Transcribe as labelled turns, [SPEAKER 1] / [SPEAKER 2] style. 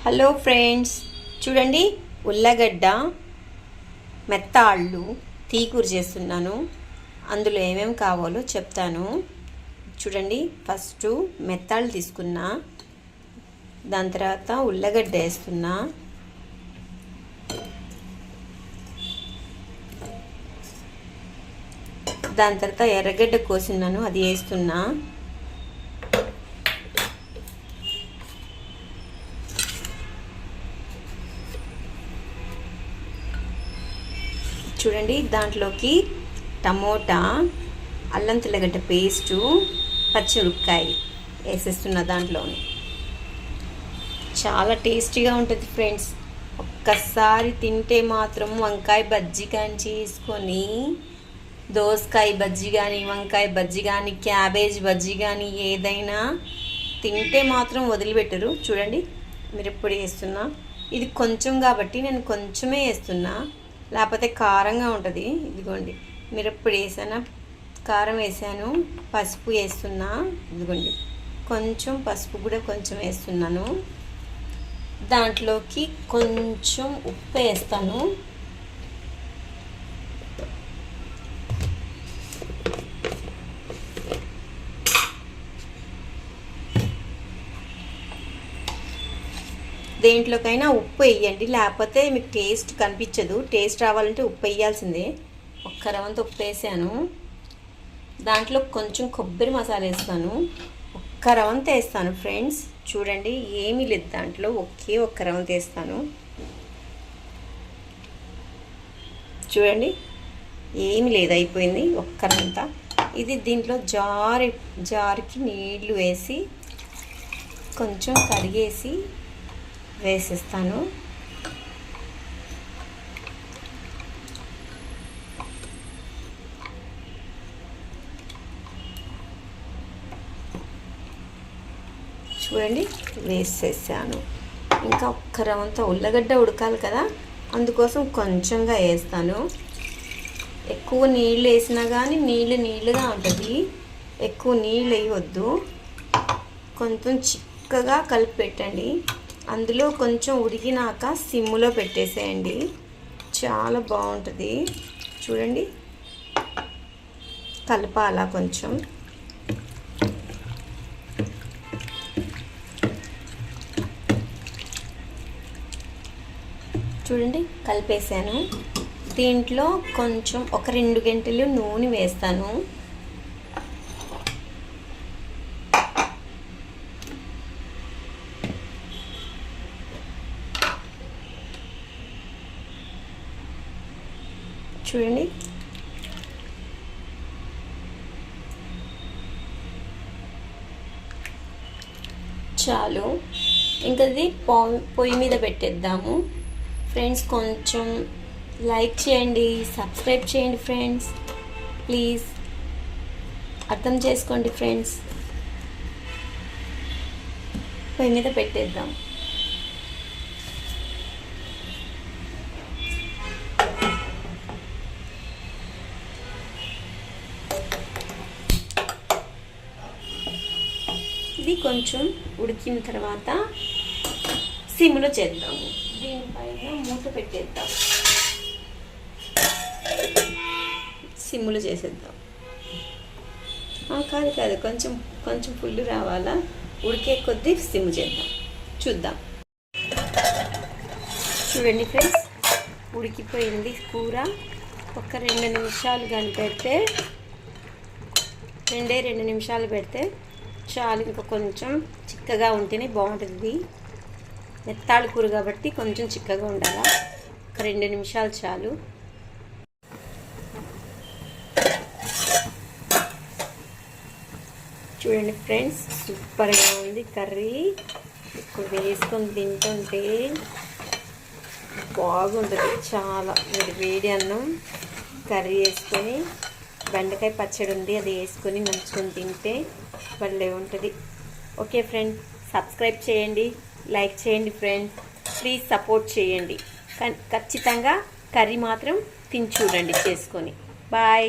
[SPEAKER 1] Hello friends, చూడండి ఉల్లగడ్డ మెత్తాళ్ళు తీకూర చేస్తున్నాను. అందులో ఏమేమి కావాలో చెప్తాను. చూడండి, ఫస్ట్ మెత్తాళ్ళు తీసుకున్నా, దాని తర్వాత ఉల్లగడ్డ వేస్తున్నా, దాని తర్వాత ఎర్రగడ్డ కోసినాను అది వేస్తున్నా, చూడండి దాంట్లోకి టమోటా, అల్లం తెల్లగడ్డ పేస్టు, పచ్చిమిరపకాయ వేసేస్తున్న దాంట్లోని. చాలా టేస్టీగా ఉంటుంది ఫ్రెండ్స్. ఒక్కసారి తింటే మాత్రం వంకాయ బజ్జీ కానీ చేసుకొని, దోసకాయ బజ్జీ కానీ, వంకాయ బజ్జీ కానీ, క్యాబేజ్ బజ్జీ కానీ ఏదైనా తింటే మాత్రం వదిలిపెట్టరు. చూడండి మిరప్పొడి వేస్తున్నా, ఇది కొంచెం కాబట్టి నేను కొంచెమే వేస్తున్నా, లేకపోతే కారంగా ఉంటుంది. ఇదిగోండి మిరప్పొడి వేసాను, కారం వేసాను, పసుపు వేస్తున్నా. ఇదిగోండి కొంచెం పసుపు కూడా కొంచెం వేస్తున్నాను. దాంట్లోకి కొంచెం ఉప్పు వేస్తాను. దేంట్లోకైనా ఉప్పు వేయండి, లేకపోతే మీకు టేస్ట్ కనిపించదు. టేస్ట్ రావాలంటే ఉప్పు వేయాల్సిందే. ఒక్క రవంత ఉప్పు వేసాను. దాంట్లో కొంచెం కొబ్బరి మసాలా వేస్తాను, ఒక్క రవంత వేస్తాను ఫ్రెండ్స్. చూడండి ఏమీ లేదు దాంట్లో, ఒక్క రవంత వేస్తాను. చూడండి ఏమీ లేదు, అయిపోయింది ఒక్క రవంత. ఇది దీంట్లో జార్కి నీళ్లు వేసి కొంచెం కడిగేసి వేసేస్తాను. చూడండి వేసేసాను. ఇంకా ఒక్క రవంత ఉల్లగడ్డ ఉడకాలి కదా, అందుకోసం కొంచెంగా వేస్తాను. ఎక్కువ నీళ్ళు వేసినా కానీ నీళ్ళుగా ఉంటుంది. ఎక్కువ నీళ్ళు వేయవద్దు, కొంచెం చిక్కగా కలిపి పెట్టండి. అందులో కొంచెం ఉడికినాక సిమ్లో పెట్టేసేయండి, చాలా బాగుంటుంది. చూడండి కలపాలా కొంచెం. చూడండి కలిపేసాను. దీంట్లో కొంచెం ఒక 2 గంటలు నూనె వేస్తాను. చూడండి చాలు. ఇంకా ఇది పొయ్యి మీద పెట్టేద్దాము ఫ్రెండ్స్. కొంచెం లైక్ చేయండి, సబ్స్క్రైబ్ చేయండి ఫ్రెండ్స్, ప్లీజ్ అర్థం చేసుకోండి ఫ్రెండ్స్. పొయ్యి మీద పెట్టేద్దాం. ఇది కొంచెం ఉడికిన తర్వాత సిమ్లో చేద్దాము. దీనిపైన మూత పెట్టేద్దాం, సిమ్లో చేసేద్దాం. కాదు కొంచెం ఫుల్ రావాలా, ఉడికే కొద్దీ సిమ్ చేద్దాం. చూద్దాం. చూడండి ఫ్రెండ్స్, ఉడికిపోయింది కూర. ఒక 2 నిమిషాలు కానీ పెడితే, 2 నిమిషాలు పెడితే చాలు. ఇంకా కొంచెం చిక్కగా ఉంటేనే బాగుంటుంది. మెత్తాళ్ళ కూర కాబట్టి కొంచెం చిక్కగా ఉండాలి. ఒక 2 నిమిషాలు చాలు. చూడండి ఫ్రెండ్స్, సూపర్గా ఉంది కర్రీ. ఇప్పుడు వేసుకొని తింటుంటే బాగుంటుంది చాలా. వేడి అన్నం కర్రీ వేసుకొని, బెండకాయ పచ్చడి ఉంది అది వేసుకొని నంచుకొని తింటే భలే ఉంటుంది. ఓకే ఫ్రెండ్స్, సబ్స్క్రైబ్ చేయండి, లైక్ చేయండి ఫ్రెండ్స్, ప్లీజ్ సపోర్ట్ చేయండి. ఖచ్చితంగా కర్రీ మాత్రం తిని చూడండి చేసుకొని. బాయ్.